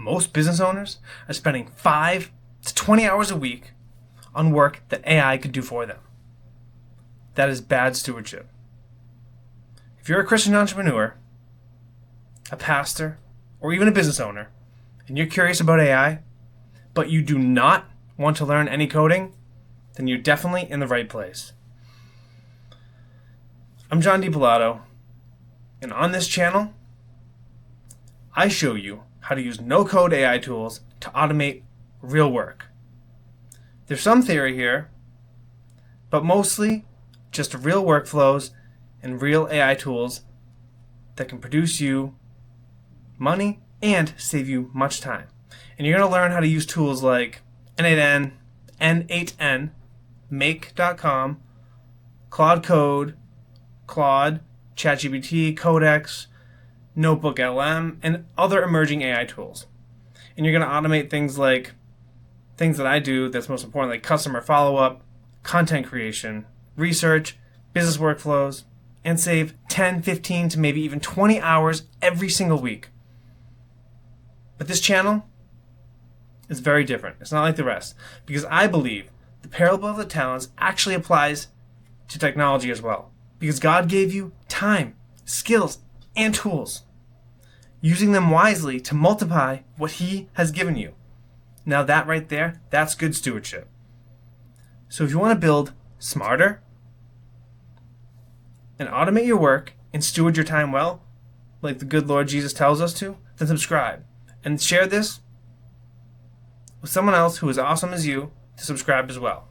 most business owners are spending 5 to 20 hours a week on work that AI could do for them. That is bad stewardship. If you're a Christian entrepreneur, a pastor, or even a business owner, and you're curious about AI, but you do not want to learn any coding, then you're definitely in the right place. I'm Jon DiPilato, and on this channel, I show you how to use no-code AI tools to automate real work. There's some theory here, but mostly just real workflows and real AI tools that can produce you money and save you much time. And you're going to learn how to use tools like N8N, Make.com, Claude Code, Claude, ChatGPT, Codex, NotebookLM, and other emerging AI tools. And you're going to automate things that I do that's most important, like customer follow-up, content creation, research, business workflows, and save 10, 15 to maybe even 20 hours every single week. But this channel is very different. It's not like the rest, because I believe the parable of the talents actually applies to technology as well. Because God gave you time, skills, and tools, using them wisely to multiply what He has given you. Now that right there, that's good stewardship. So if you want to build smarter and automate your work and steward your time well, like the good Lord Jesus tells us to, then subscribe and share this with someone else who is awesome as you to subscribe as well.